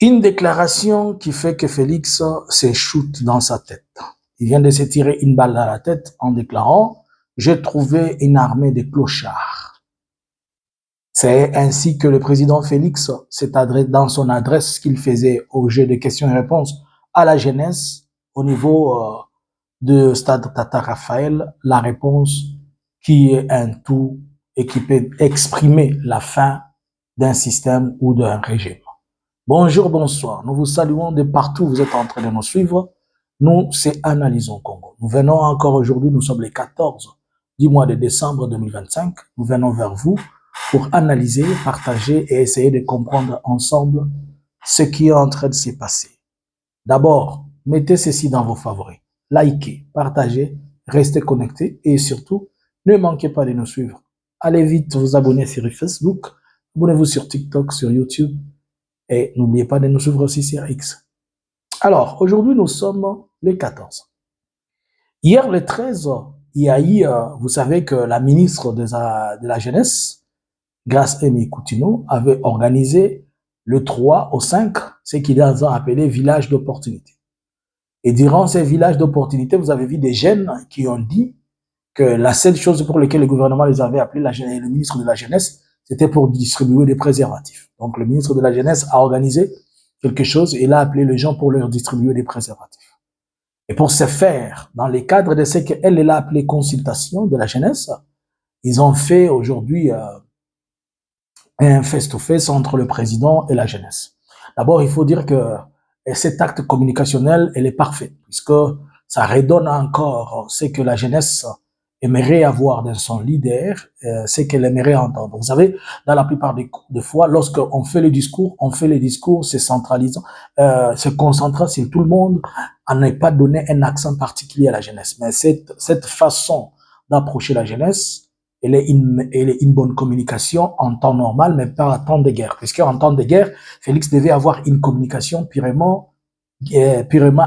Une déclaration qui fait que Félix s'échoute dans sa tête. Il vient de se tirer une balle dans la tête en déclarant « J'ai trouvé une armée de clochards ». C'est ainsi que le président Félix s'est adressé dans son adresse qu'il faisait au jeu de questions et réponses à la jeunesse au niveau de Stade Tata Raphaël, la réponse qui est un tout et qui peut exprimer la fin d'un système ou d'un régime. Bonjour, bonsoir. Nous vous saluons de partout où vous êtes en train de nous suivre. Nous, c'est Analysons Congo. Nous venons encore aujourd'hui, nous sommes les 14 du mois de décembre 2025. Nous venons vers vous pour analyser, partager et essayer de comprendre ensemble ce qui est en train de se passer. D'abord, mettez ceci dans vos favoris. Likez, partagez, restez connectés et surtout, ne manquez pas de nous suivre. Allez vite vous abonner sur Facebook, abonnez-vous sur TikTok, sur YouTube. Et n'oubliez pas de nous suivre aussi sur X. Alors, aujourd'hui, nous sommes le 14. Hier, le 13, il y a eu, vous savez que la ministre de la Jeunesse, Grace Aimé Coutinho, avait organisé le 3 au 5, ce qu'ils ont appelé village d'opportunité. Et durant ces villages d'opportunité, vous avez vu des jeunes qui ont dit que la seule chose pour laquelle le gouvernement les avait appelés, le ministre de la Jeunesse, c'était pour distribuer des préservatifs. Donc, le ministre de la Jeunesse a organisé quelque chose et il a appelé les gens pour leur distribuer des préservatifs. Et pour ce faire, dans les cadres de ce qu'elle a appelé consultation de la jeunesse, ils ont fait aujourd'hui un face-to-face entre le président et la jeunesse. D'abord, il faut dire que cet acte communicationnel, elle est parfait, puisque ça redonne encore ce que la jeunesse aimerait avoir dans son leader, ce qu'elle aimerait entendre. Vous savez, dans la plupart des fois, lorsqu'on fait le discours, c'est centralisant, se concentrant sur tout le monde, à ne pas donner un accent particulier à la jeunesse. Mais cette façon d'approcher la jeunesse, elle est une bonne communication en temps normal, mais pas en temps de guerre. Puisqu'en temps de guerre, Félix devait avoir une communication purement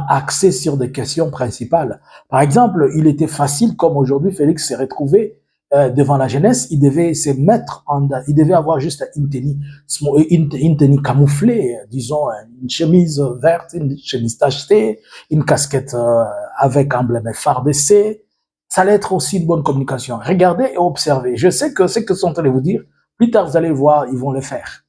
axé sur des questions principales. Par exemple, il était facile, comme aujourd'hui Félix s'est retrouvé devant la jeunesse, il devait se mettre il devait avoir juste une tenue camouflée, disons une chemise verte, une chemise tachetée, une casquette avec emblème FARDC. Ça allait être aussi une bonne communication. Regardez et observez. Je sais que ce que sont en train de vous dire, plus tard vous allez voir, ils vont le faire.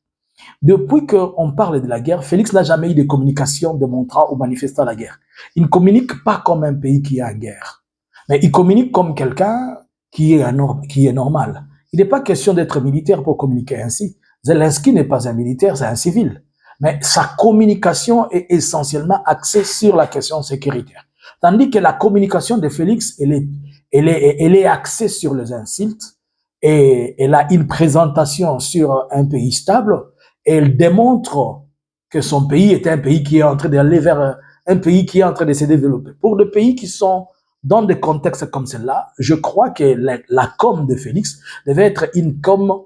Depuis qu'on parle de la guerre, Félix n'a jamais eu de communication démontrant ou manifestant la guerre. Il ne communique pas comme un pays qui est en guerre, mais il communique comme quelqu'un qui est normal. Il n'est pas question d'être militaire pour communiquer ainsi. Zelensky n'est pas un militaire, c'est un civil. Mais sa communication est essentiellement axée sur la question sécuritaire. Tandis que la communication de Félix, elle est axée sur les insultes et elle a une présentation sur un pays stable. Et elle démontre que son pays est un pays qui est en train d'aller vers un pays qui est en train de se développer. Pour des pays qui sont dans des contextes comme celle-là, je crois que la com de Félix devait être une com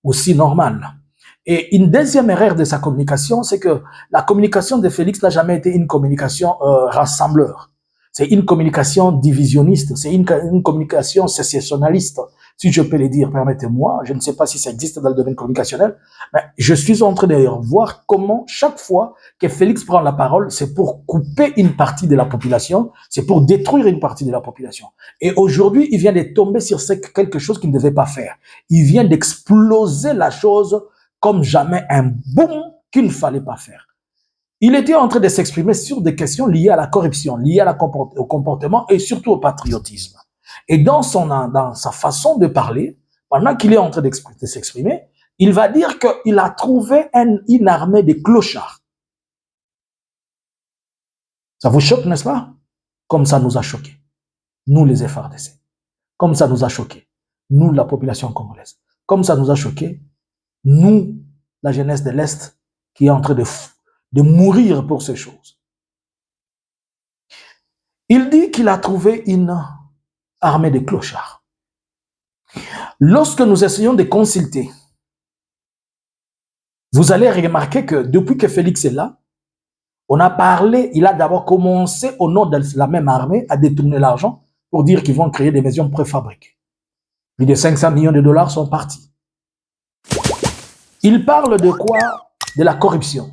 aussi normale. Et une deuxième erreur de sa communication, c'est que la communication de Félix n'a jamais été une communication rassembleur. C'est une communication divisionniste, c'est une communication sécessionnaliste. Si je peux le dire, permettez-moi, je ne sais pas si ça existe dans le domaine communicationnel, mais je suis en train de voir comment chaque fois que Félix prend la parole, c'est pour couper une partie de la population, c'est pour détruire une partie de la population. Et aujourd'hui, il vient de tomber sur quelque chose qu'il ne devait pas faire. Il vient d'exploser la chose comme jamais un boom qu'il ne fallait pas faire. Il était en train de s'exprimer sur des questions liées à la corruption, liées au comportement et surtout au patriotisme. Et dans sa façon de parler, pendant qu'il est en train de s'exprimer, il va dire qu'il a trouvé une armée de clochards. Ça vous choque, n'est-ce pas? Comme ça nous a choqués, nous les FARDC. Comme ça nous a choqués, nous la population congolaise. Comme ça nous a choqués, nous, la jeunesse de l'Est, qui est en train de mourir pour ces choses. Il dit qu'il a trouvé une armée de clochards. Lorsque nous essayons de consulter, vous allez remarquer que depuis que Félix est là, on a parlé, il a d'abord commencé au nom de la même armée à détourner l'argent pour dire qu'ils vont créer des maisons préfabriquées. Plus de 500 millions de dollars sont partis. Il parle de quoi? De la corruption.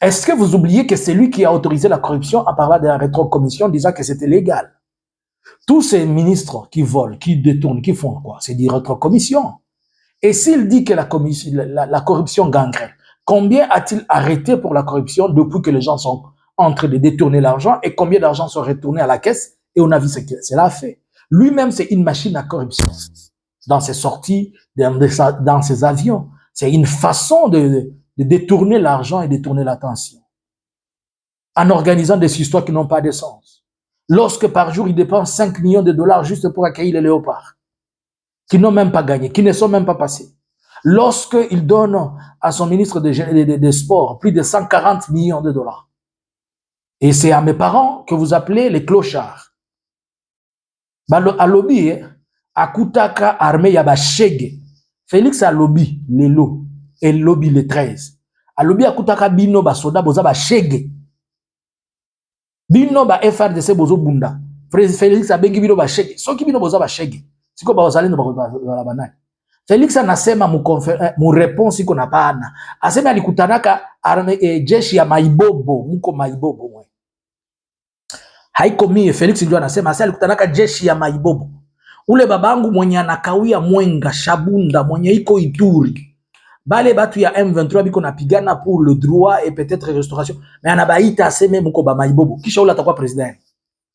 Est-ce que vous oubliez que c'est lui qui a autorisé la corruption en parlant de la rétrocommission, disant que c'était légal? Tous ces ministres qui volent, qui détournent, qui font quoi? C'est des rétrocommissions. Et s'il dit que la corruption gangrène, combien a-t-il arrêté pour la corruption depuis que les gens sont en train de détourner l'argent et combien d'argent sont retournés à la caisse? Et on a vu ce que cela a fait. Lui-même, c'est une machine à corruption. Dans ses sorties, dans ses avions. C'est une façon de détourner l'argent et détourner l'attention. En organisant des histoires qui n'ont pas de sens. Lorsque par jour, il dépense 5 millions de dollars juste pour accueillir les léopards, qui n'ont même pas gagné, qui ne sont même pas passés. Lorsqu'il donne à son ministre des Sports plus de 140 millions de dollars. Et c'est à mes parents que vous appelez les clochards. À lobby, à Kutaka, armée yaba shege. Félix a lobby, les lots, et lobby les 13. A lobby à Kutaka bino ba soda boza ba shege. Bino ba FRDC bozo bunda. Félix a bengi bino ba shege. Soki bino boza ba shege. Siko ba wazalendo ba banani. Félix anasema mu réponse iko na bana. Asema alikutanaka jeshi ya maibobo, muko maibobo mwe. Haiko mie Félix ndio anasema asa alikutanaka jeshi ya maibobo. Ule babangu mwenye anakawia Mwenga, Shabunda, mwenye iko Ituri. Bale batu ya M23 biko napigana pour le droit et peut-être restauration. Mais anabaita aseme muko ba maibobo. Kisha ule atakuwa president.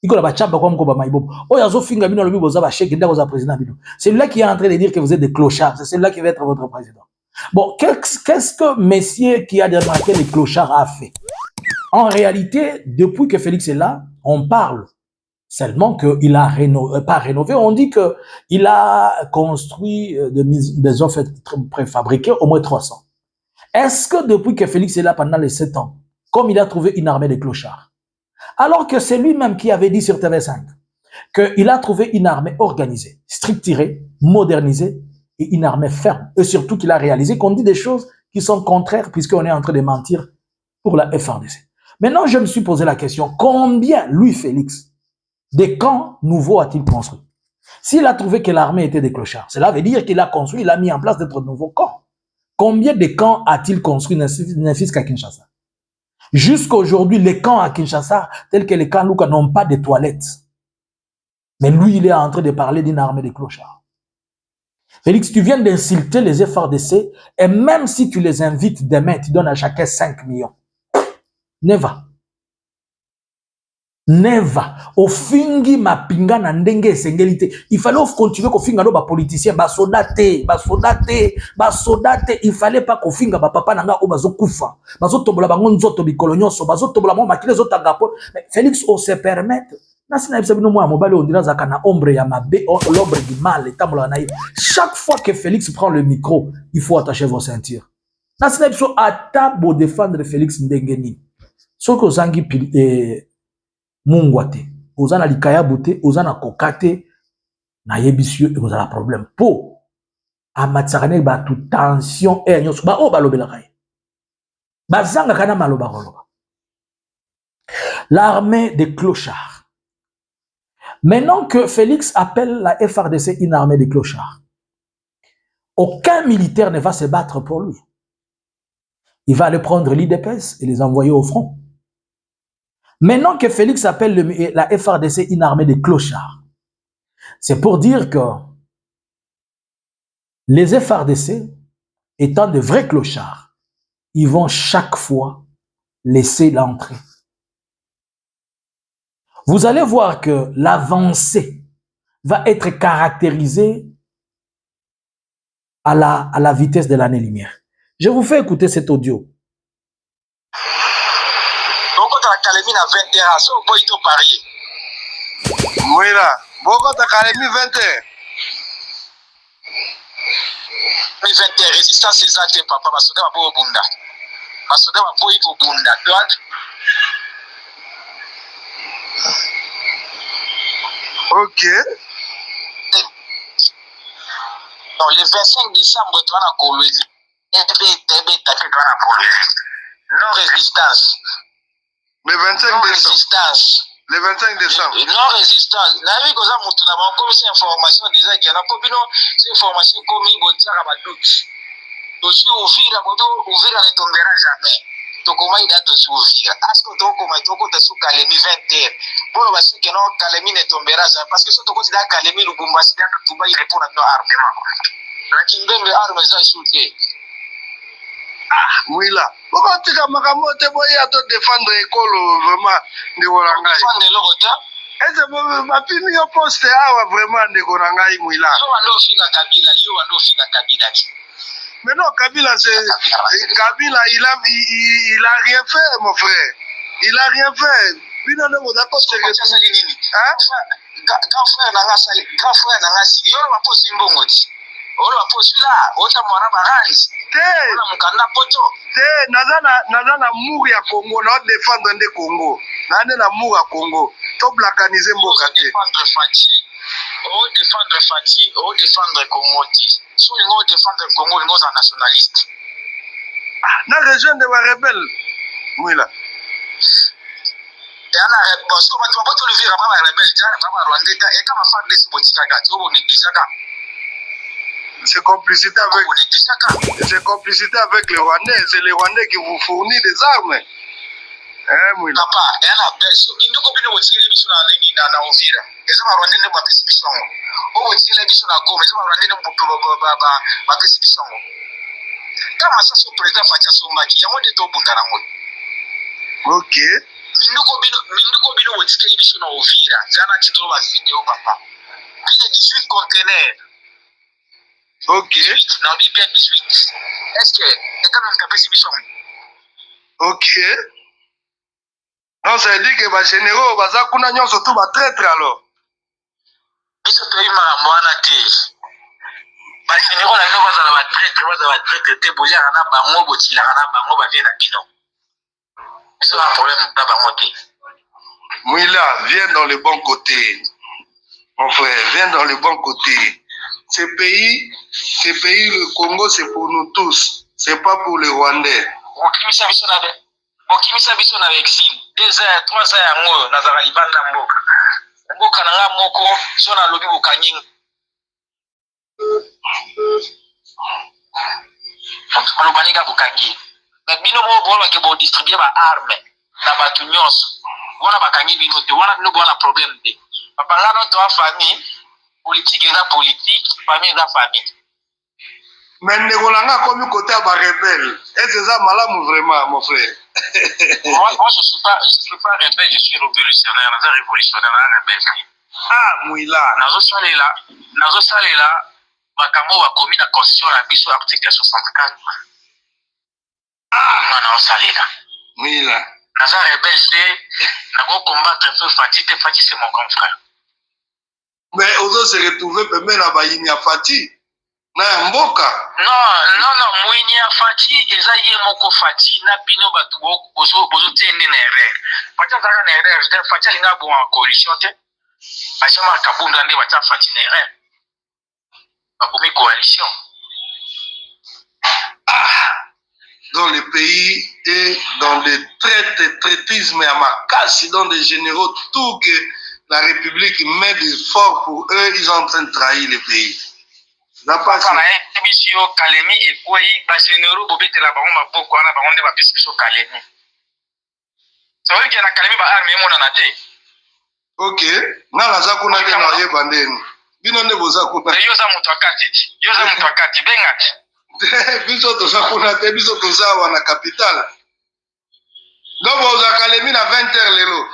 Iko na bachamba kwa mko ba maibobo. Oyo azofinga bino lobi boza ba sheke ndako za président bino. C'est lui qui est en train de dire que vous êtes des clochards. C'est celui-là qui va être votre président. Bon, qu'est-ce que messieurs qui a démarqué les clochards a fait? En réalité, depuis que Félix est là, on parle seulement qu'il a pas rénové, on dit qu'il a construit des maisons préfabriquées au moins 300. Est-ce que depuis que Félix est là pendant les 7 ans, comme il a trouvé une armée de clochards, alors que c'est lui-même qui avait dit sur TV5 qu'il a trouvé une armée organisée, structurée, modernisée et une armée ferme, et surtout qu'il a réalisé qu'on dit des choses qui sont contraires puisqu'on est en train de mentir pour la FRDC. Maintenant, je me suis posé la question, combien, lui, Félix, des camps nouveaux a-t-il construit? S'il a trouvé que l'armée était des clochards, cela veut dire qu'il a construit, il a mis en place d'autres nouveaux camps. Combien de camps a-t-il construit Nefis qu'à Kinshasa? Jusqu'aujourd'hui, les camps à Kinshasa, tels que les camps Luka, n'ont pas de toilettes. Mais lui, il est en train de parler d'une armée de clochards. Félix, tu viens d'insulter les FRDC, et même si tu les invites demain, tu donnes à chacun 5 millions. Never. Never. Ofingi mapinga na ndenge esengelite. Il fallait continuer kofinga no ba politicien ba soldate. Il fallait pas kofinga ba papa nanga o bazo kufa. Bazo tombola bango nzoto bikolo nyonso, bazo tombola mo makile zo tagapo. Félix o se permettre. Na sina ebisa bino mo mobali ondira zaka na ombre ya mabe, l'ombre du mal etambola na. Chaque fois que Félix prend le micro, il faut attacher vos ceintures. Na sina ebisa ata bo défendre Félix ndengeni. Soko zangi mungwate, ozana likaya bote, ozana kokate, na yebisio et ozana problème. Po, amatsakane ba tout tension et nyos ba o balobela kai. Ba zanga kana maloba koloba. L'armée des clochards. Maintenant que Félix appelle la FRDC une armée des clochards, aucun militaire ne va se battre pour lui. Il va aller prendre l'IDPS et les envoyer au front. Maintenant que Félix appelle la FRDC une armée de clochards, c'est pour dire que les FRDC, étant de vrais clochards, ils vont chaque fois laisser l'entrée. Vous allez voir que l'avancée va être caractérisée à la vitesse de l'année-lumière. Je vous fais écouter cet audio. Kalemi na 20h, so boy to parier. Moira, boko ta Kalemi 20h. 20h, résistance exacte, papa, basoda ba boy bunda. Basoda ba boy ko bunda. Donc, ok. Donc, le 25 décembre, tu vas na Kolwezi. Non résistance. Le 25 décembre. Le 25 décembre. Non résistance. Navi koza mutu na ba comme cette information déjà qu'il y a pas bino cette information comme il botia ba doute. Aussi ouvrir la bodo ouvrir ne tombera jamais. tokoma ida tosuvira asko tokoma tokota su Kalemi 20h pour basi que non Kalemi ne tombera ça parce que so tokoti da Kalemi Lubumbashi da Tuba il répond à nos armement la kimbembe arme za shooter Mwila pourquoi tu as makamote boya to défendre école vraiment ndeko na ngai défendre lokota ese bapimi yo poste awa vraiment ndeko na ngai Mwila yo ando finga Kabila mais non Kabila c'est Kabila il a rien fait mon frère il a rien fait bino ndeko d'accord c'est hein grand frère na ngasi yo ba poste mbongo ti olo ba poste là ota mwana baranzi te naza na mur ya Congo na défendre nde Congo nande na mur ya Congo to blacaniser mboka te défendre Fati o défendre Congo te so ngo défendre Congo ngo za nationaliste na rejoindre ba rebelle Mwila yana parce que bato bato le vira ba rebelle tana ba Rwanda ta e kama fa desi botika gati o bonegizaka c'est complicité avec les Rwandais. C'est les Rwandais qui vous fournissent des armes. Papa, il y a une copine qui est sur la Ovira. Et ça va Rwandais ne va pas se pisser. Oh, c'est la mission à Goma. Ça va Rwandais ne va pas se pisser. Quand ça se présente, Fatia Sombaki, il y a moins de temps pour Darango. Ok. Mindu copine qui est sur la Ovira. C'est un accident à vidéo, papa. Il y a 18 conteneurs. Ok. Non, il y a 18. Est-ce que c'est quand même capé si bichon? Ok. Non, ça veut dire que les généraux, baza kuna nyonso tout va traître alors. Biso to ima mwana te. Ba généraux la no baza traître te bolia na bango botila na bango ba vie na bino. Biso un problème na bango te. Mwila, viens dans le bon côté. Mon frère, viens dans le bon côté. Ce pays, le Congo, c'est pour nous tous. C'est pas pour les Rwandais. Okimisa biso na exil 2 ans 3 ans yango na zaka libanda mboka na nga moko so na lobi bokanying alobanika bokangi na bino mo bola ke bo distribuer ba arme na batu nyonso wana bakangi bino te wana bino bona problème te papa ngana to famille politique et la politique famille et la famille. Mais Negolanga comme côté à rebelle. Est-ce que ça malade vraiment mon frère? moi je suis pas rebelle, je suis révolutionnaire, je suis révolutionnaire, rebelle. Ah Mwila. Nazo salela makambo wa komi na constitution la biso article 64. Ah na salela. Mwila. Nazo rebelle, na go combattre un peu Fati c'est mon grand frère. Mais on doit se retrouver même à Bayini à Fati. Na mboka. Non, Mouini à Fati, eza ye moko Fati, na bino batu bozo tende na erreur. Fati a na erreur, Fati alinga bon en coalition te. Bachama kabunda nde bata Fati na erreur. Bakomi coalition. Dans le pays et dans des traitismes à Makassi, dans des généraux, tout que la République met des forts pour eux, ils sont en train de trahir le pays. N'a pas ça. Émission Kalemi et quoi, les généraux, bobete la baron, ma beaucoup, la baron de ma émission Kalemi. Ça veut dire qu'il y a Kalemi, bah, armée, mon anaté. Ok. Na la zakuna de na ye bandeni. Bino ne bozakuna. Yoza mutwakati, bengati. Biso to zakuna te, biso to zawa na capitale. Donc boza Kalemi na 20h lelo.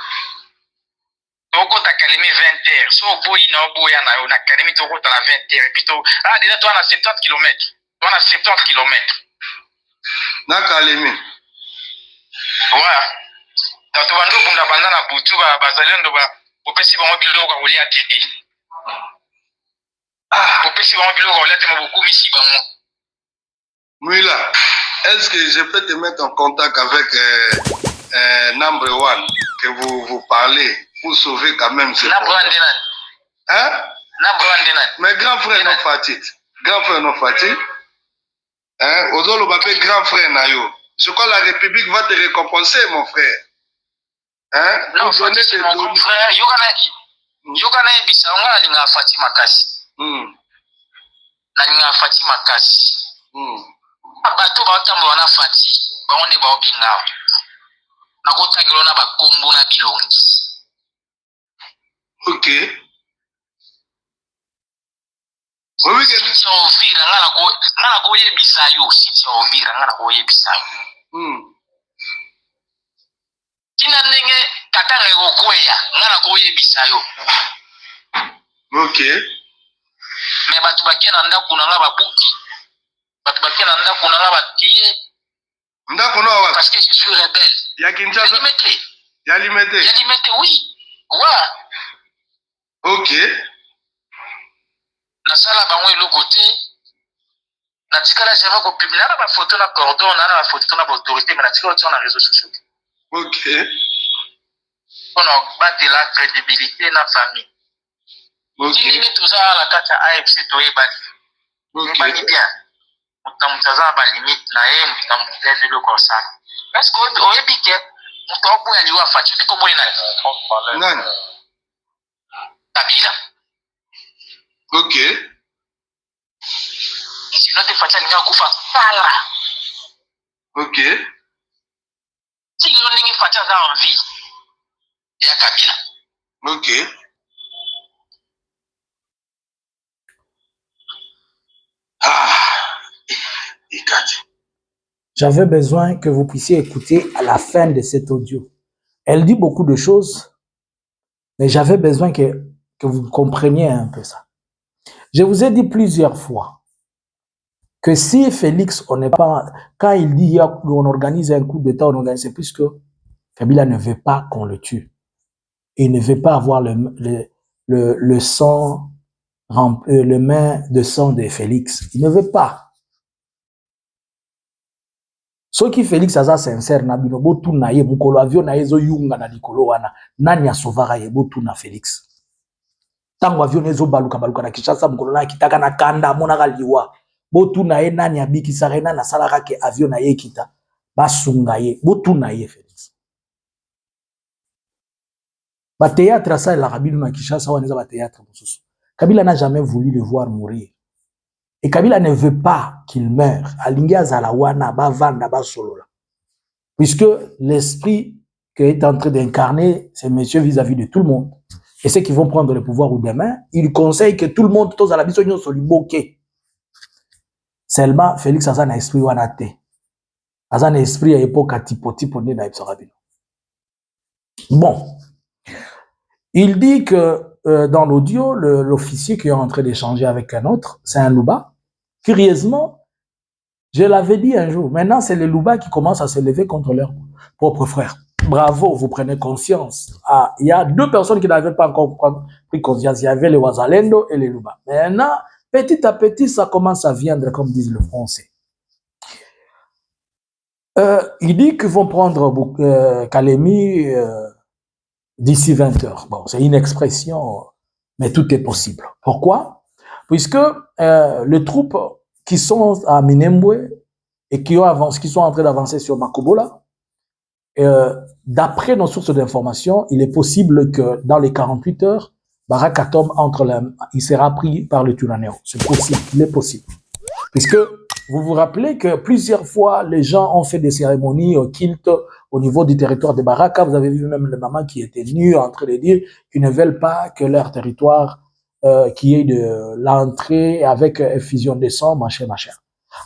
Tokota Kalemi 20h. So boyi na boya na Kalemi tokota na 20h. Et puis déjà toi on a 70 km. On a 70 km. Na Kalemi. Ouais. Donc tu vas nous bunda banda na butu ba bazalendo ba opesi ba mobilo ko olia tete. Opesi ba mobilo ko olia tete mo beaucoup misi bango. Mwila, est-ce que je peux te mettre en contact avec number one que vous parlez pour sauver quand même ce problème? Hein? Mais grand frère non Fati. Grand frère non Fati. Hein? Ozolo bapé grand frère na yo. Je crois que la République va te récompenser mon frère. Hein? Non, Fati c'est mon grand frère. Yogana bisanga linga Fati makasi. Na linga Fati makasi. Bato ba tambo na Fati. Ba on est ba obinga. akotangelo na bakombo na bilongi. Ok. Oui, que si ovira ngana ko yebisayo si ovira ngana ko yebisayo. Tina ndenge katanga ekokweya ngana ko yebisayo. Ok. Mais batu bakia na ndaku na nga babuki, batu bakia na ndaku na nga batiye. Ndaku na wa parce que je suis rebelle. Ya Kinshasa. Ya Limete. Ya Limete, oui. Ouais. Ok. Na sala bango eloko te. Na tikala java ko publier na ba photo na cordon na ba photo na ba autorité mais na tikala sur na réseaux sociaux. Ok. On a battu la crédibilité na famille. Ok. Qui est tout ça la carte AFC to ebali. Ok. Ebali bien. Mutamutaza ba limite na ye mutamutede le consent. Parce que o ebike mutopo ya liwa fachi biko moina. Nani? Kabila. Ok. Sinon te facha ninga kufa kala. Ok. Si lo ningi facha za envie ya Kabila. Ok. J'avais besoin que vous puissiez écouter à la fin de cet audio. Elle dit beaucoup de choses, mais j'avais besoin que vous compreniez un peu ça. Je vous ai dit plusieurs fois que si Félix, on n'est pas, quand il dit qu'on organise un coup d'État, on organise, c'est puisque Kabila ne veut pas qu'on le tue. Il ne veut pas avoir le sang, le main de sang de Félix. Il ne veut pas. Ce qui Félix aza sincère na bino botu na ye mukolo avion na ezo yunga na likolo wana nani asovara ye botu na Félix. Tango avion ezo baluka na Kinshasa mukolo na kitaka na kanda monaka liwa botu na ye nani abikisa rena na salaka ke avion na ye kita basunga ye botu na ye Félix. Ba théâtre ça la Kabila na Kinshasa wana eza ba théâtre mosusu. Kabila n'a jamais voulu le voir mourir. Et Kabila ne veut pas qu'il meure. Alingi azala wana ba vanda ba solola. Puisque l'esprit qui est en train d'incarner ces messieurs vis-à-vis de tout le monde, et ceux qui vont prendre le pouvoir ou demain, il conseille que tout le monde, tous à la mission, soit liboké. Seulement, Félix a un esprit wanate. A un esprit à l'époque à typoti pour na Ipsarabino. Bon. Il dit que dans l'audio, l'officier qui est en train d'échanger avec un autre, c'est un Louba. Curieusement, je l'avais dit un jour, maintenant c'est les Louba qui commencent à se lever contre leurs propres frères. Bravo, vous prenez conscience. Ah, il y a deux personnes qui n'avaient pas encore pris conscience. Il y avait les Wazalendo et les Louba. Maintenant, petit à petit, ça commence à viendre, comme disent le français. Il dit qu'ils vont prendre Kalemi d'ici 20 heures. Bon, c'est une expression, mais tout est possible. Pourquoi? Puisque les troupes qui sont à Minembwe et qui sont en train d'avancer sur Makobola, d'après nos sources d'information, il est possible que dans les 48 heures, Barakatom il sera pris par le Turaneo. C'est possible, il est possible. Puisque vous vous rappelez que plusieurs fois, les gens ont fait des cérémonies au kilt au niveau du territoire de Baraka. Vous avez vu même les mamans qui étaient nues en train de dire qu'ils ne veulent pas que leur territoire qui est de l'entrée avec effusion de sang, machin.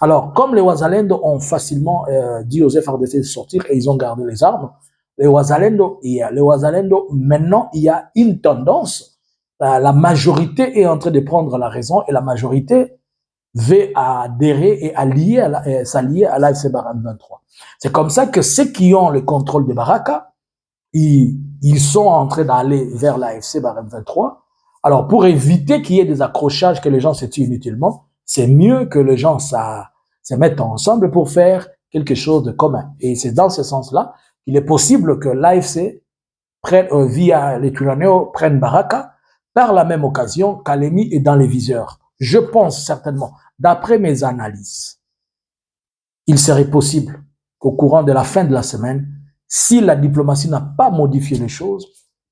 Alors, comme les Wazalendo ont facilement dit aux FRDC de sortir et ils ont gardé les armes, les Wazalendo, maintenant, il y a une tendance. La majorité est en train de prendre la raison et la majorité veut adhérer et s'allier à l'AFC Barkhane 23. C'est comme ça que ceux qui ont le contrôle de Baraka, ils sont en train d'aller vers l'AFC Barkhane 23. Alors, pour éviter qu'il y ait des accrochages, que les gens se tuent inutilement, c'est mieux que les gens se mettent ensemble pour faire quelque chose de commun. Et c'est dans ce sens-là qu'il est possible que l'AFC via les Turaneo prenne Baraka. Par la même occasion, Kalemi est dans les viseurs. Je pense certainement, d'après mes analyses, il serait possible qu'au courant de la fin de la semaine, si la diplomatie n'a pas modifié les choses,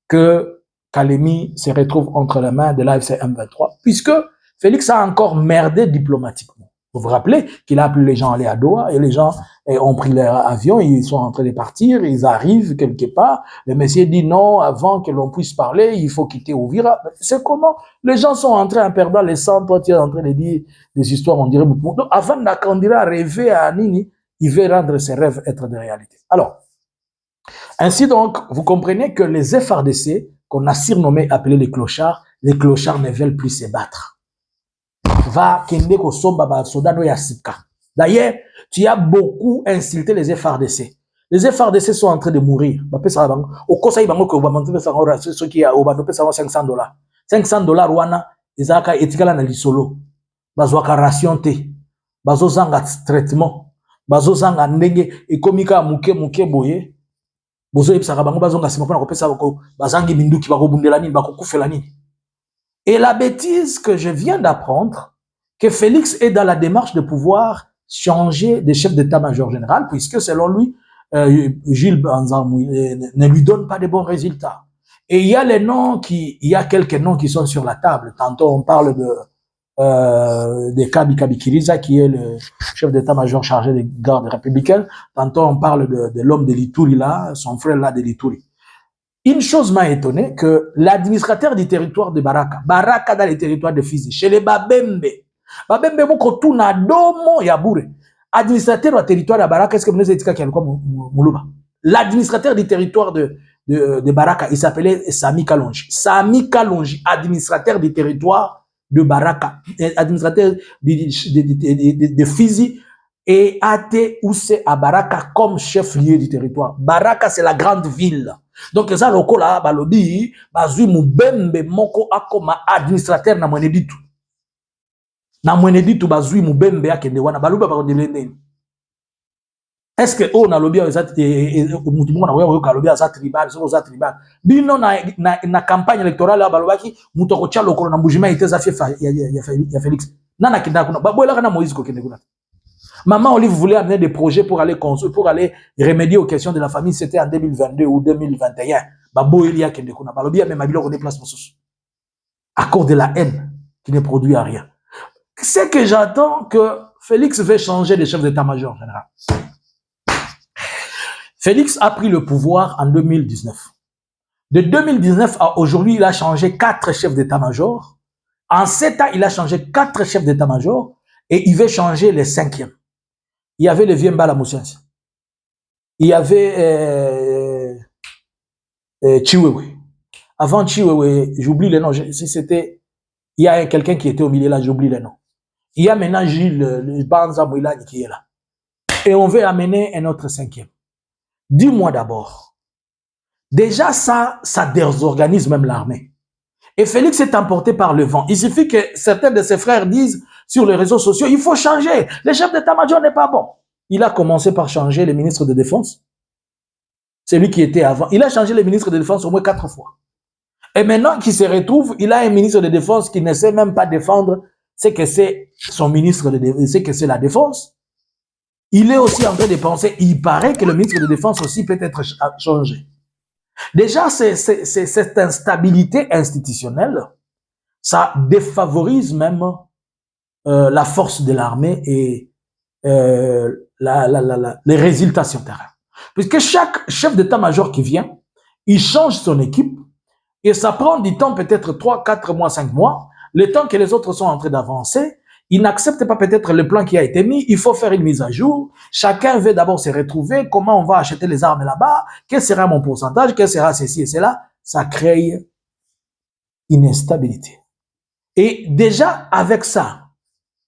que Kalemi se retrouve entre les mains de l'AFC M23, puisque Félix a encore merdé diplomatiquement. Vous vous rappelez qu'il a appelé les gens à aller à Doha et les gens ont pris leur avion, ils sont en train de partir, ils arrivent quelque part. Le monsieur dit non, avant que l'on puisse parler, il faut quitter Ouvira. C'est comment? Les gens sont en train de perdre les sangs, toi tu es en train de dire des histoires, on dirait. Donc, avant d'Akandira rêver à Nini, il veut rendre ses rêves être des réalités. Alors, ainsi donc, vous comprenez que les FRDC, qu'on a surnommés, appelés les clochards ne veulent plus se battre. Va kende ko somba ba sodano ya sika. D'ailleurs, tu as beaucoup insulté les FRDC. Les FRDC sont en train de mourir. Ba pesa bango. Au conseil bango ko ba monte pesa ngora ce qui a au ba pesa $500. $500 wana ezaka etikala na lisolo. Bazwa ration te. Bazo zanga traitement. Bazo zanga ndenge ekomika muke boye. Bozo epsaka bango bazonga sima pona ko pesa ko bazangi minduki bako bundela nini bako kufela nini. Et la bêtise que je viens d'apprendre, que Félix est dans la démarche de pouvoir changer de chef d'état-major général, puisque selon lui, Gilles Banzamou ne lui donne pas de bons résultats. Et il y a il y a quelques noms qui sont sur la table. Tantôt on parle de Kabi Kiriza, qui est le chef d'état-major chargé des gardes républicaines. Tantôt on parle de l'homme de l'Ituri là, son frère là de l'Ituri. Une chose m'a étonné, que l'administrateur du territoire de Baraka dans le territoire de Fizi, chez les Babembe moko tuna domo ya bure. Administrateur du territoire de Baraka, est-ce que vous avez dit qu'il y a quoi Moulouba? L'administrateur du territoire de Baraka, il s'appelait Sami Kalonji. Sami Kalonji, administrateur du territoire de Baraka, administrateur de Fizi, et Ate Ousse à Baraka comme chef-lieu du territoire. Baraka, c'est la grande ville. Donc, ça, loko là, balobi, bazui mubembe moko akoma administrateur na mwene ditu. Na mwene ditu bazui mubembe akende wana, baluba bako delende. Est-ce que on a lobby za mutumunga na wewe ka lobby za tribal, za tribal. Bino na campagne électorale la balobaki mutoko cha lokolo na mbujima iteza fifa ya Félix. Nana kinda kuna babola kana Moïse ko kende kuna. Maman Olive voulait amener des projets pour aller remédier aux questions de la famille. C'était en 2022 ou 2021. Babo Elia kende kuna. Balobi même Mabilo ko déplace Mosusu. À cause de la haine qui ne produit à rien. C'est que j'attends que Félix veut changer de chef d'état-major général. Félix a pris le pouvoir en 2019. De 2019 à aujourd'hui, il a changé 4 chefs d'état-major. En 7 ans, il a changé 4 chefs d'état-major et il veut changer le 5e. Il y avait le vieux Mbala Moussiens. Il y avait Chiwewe. Avant Chiwewe, j'oublie le nom. Si c'était, il y a quelqu'un qui était au milieu là, j'oublie le nom. Il y a maintenant Gilles Banza Mouilani qui est là. Et on veut amener un autre 5e. Dis-moi d'abord. Déjà ça désorganise même l'armée. Et Félix est emporté par le vent. Il suffit que certains de ses frères disent sur les réseaux sociaux, il faut changer. Le chef d'état-major n'est pas bon. Il a commencé par changer le ministre de Défense. C'est lui qui était avant. Il a changé le ministre de Défense au moins 4 fois. Et maintenant qu'il se retrouve, il a un ministre de Défense qui ne sait même pas défendre ce que c'est son ministre de Défense, ce que c'est la défense. Il est aussi en train de penser, il paraît que le ministre de Défense aussi peut être changé. Déjà, cette instabilité institutionnelle, ça défavorise même la force de l'armée et les résultats sur terrain. Puisque chaque chef d'état-major qui vient, il change son équipe et ça prend du temps, peut-être 3, 4 mois, 5 mois, le temps que les autres sont en train d'avancer. Ils n'acceptent pas peut-être le plan qui a été mis, il faut faire une mise à jour. Chacun veut d'abord se retrouver, comment on va acheter les armes là-bas, quel sera mon pourcentage, quel sera ceci et cela. Ça crée une instabilité. Et déjà, avec ça,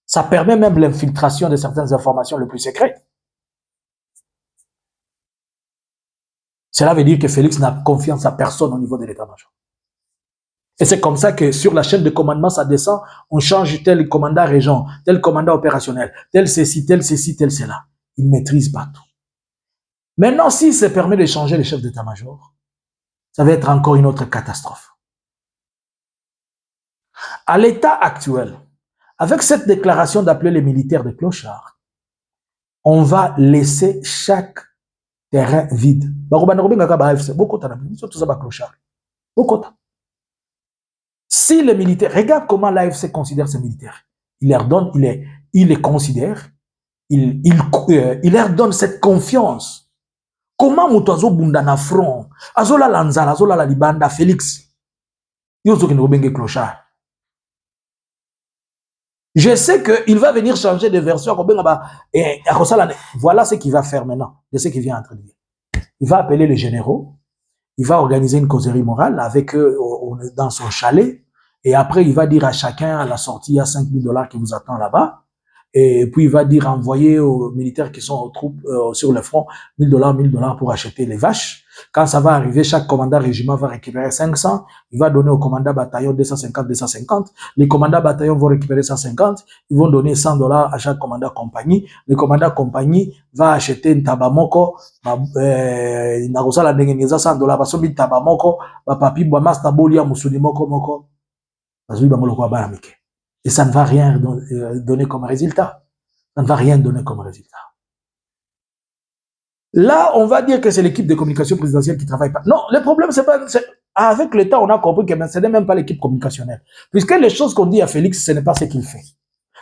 ça permet même l'infiltration de certaines informations les plus secrètes. Cela veut dire que Félix n'a confiance à personne au niveau de l'état-major. Et c'est comme ça que sur la chaîne de commandement, ça descend, on change tel commandant régent, tel commandant opérationnel, tel ceci, tel cela. Il ne maîtrise pas tout. Maintenant, s'il se permet de changer le chef d'état-major, ça va être encore une autre catastrophe. À l'état actuel, avec cette déclaration d'appeler les militaires des clochards, on va laisser chaque terrain vide. Si les militaires, regarde comment l'AFC considère ces militaires. Il leur donne, il les considère, il leur donne cette confiance. Comment Moutazo Bunda na front, Azola Lanzala, Azola la Libanda, Félix, Yozo qui nous clochard. Je sais qu'il va venir changer de version. Voilà ce qu'il va faire maintenant, de ce qu'il vient entre dire. Il va appeler les généraux, il va organiser une causerie morale avec eux dans son chalet, et après il va dire à chacun à la sortie, il y a $5,000 qui vous attend là-bas, et puis il va dire envoyer aux militaires qui sont aux troupes sur le front $1,000 pour acheter les vaches. Quand ça va arriver, chaque commandant régiment va récupérer 500, il va donner au commandant bataillon 250. Les commandants bataillon vont récupérer 150, ils vont donner $100 à chaque commandant compagnie. Le commandant compagnie va acheter une tabamoko, $100, parce que tabamoko, papi, master bolia, moko, et ça ne va rien donner comme résultat. Ça ne va rien donner comme résultat. Là, on va dire que c'est l'équipe de communication présidentielle qui travaille pas. Non, le problème, c'est pas... Avec le temps, on a compris que ce n'est même pas l'équipe communicationnelle. Puisque les choses qu'on dit à Félix, ce n'est pas ce qu'il fait.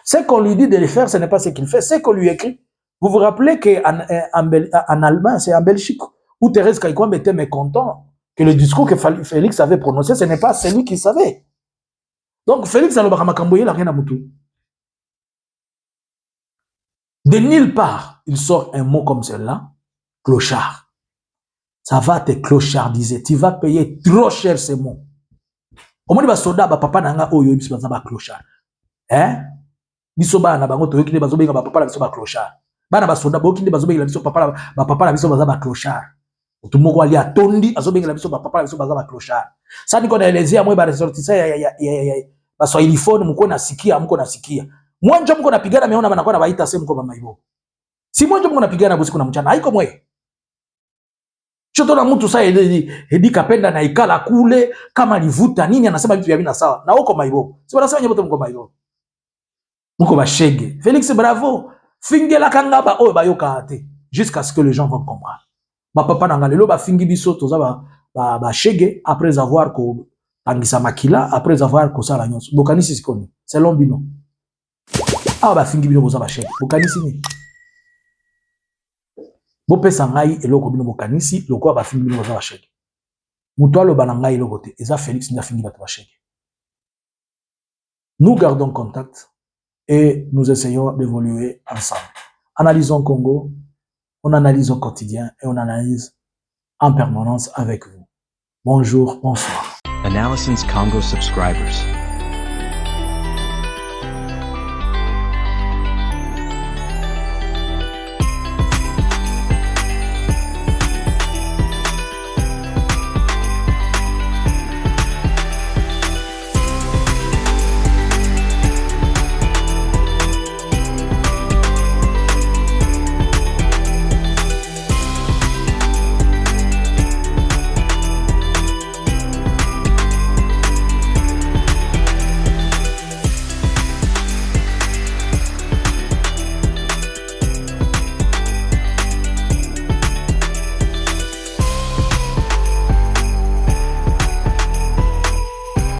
Ce qu'on lui dit de les faire, ce n'est pas ce qu'il fait. Ce qu'on lui écrit. Vous vous rappelez qu'en Allemagne, c'est en Belgique, où Thérèse Kaikouam était mécontent que le discours que Félix avait prononcé, ce n'est pas celui qu'il savait. Donc, Félix Alobakamakamboye n'a rien à moutou. De nulle part, il sort un mot comme celui-là. Clochard. Ça va te clochardiser. Tu vas payer trop cher ces mots. Au moins, soda papa nanga oyo biso ba clochard. Hein? Biso ba na bango to yokinde bazo benga papa na biso ba clochard. Bana ba soda bokinde bazo benga biso papa na biso ba clochard. Tout moko ali atondi azo benga biso papa na biso ba clochard. Ça ni ko na elezea moi ba ressortissa ya ba swahilifone mko nasikia mko nasikia. Mwanjo mko napigana meona bana kwa na baita sema mko ba maibo. Si mwanjo mko napigana busiku na mchana haiko mwe. Choto na mtu sasa edi kapenda na ikala kule kama livuta nini anasema vitu vya mimi na sawa. Na uko maibo. Si wanasema nyote mko maibo. Mko bashege. Félix bravo. Fingela kangaba oyo bayoka ate jusqu'à ce que les gens vont comprendre. Ba papa na ngalelo ba fingi biso toza ba shege après avoir ko tangisa makila après avoir ko sala nyonso. Bokanisi sikoni. C'est lombino. Ah ba fingi bino boza ba shege. Bokanisi ni. Bopesa ngai eloko bino bokanisi lokwa ba fingi bino boza ba shege. Muto alo bananga eloko te. Eza Félix nda fingi bato ba shege. Nous gardons contact et nous essayons d'évoluer ensemble. Analysons Congo, on analyse au quotidien et on analyse en permanence avec vous. Bonjour, bonsoir. Analysins Congo subscribers.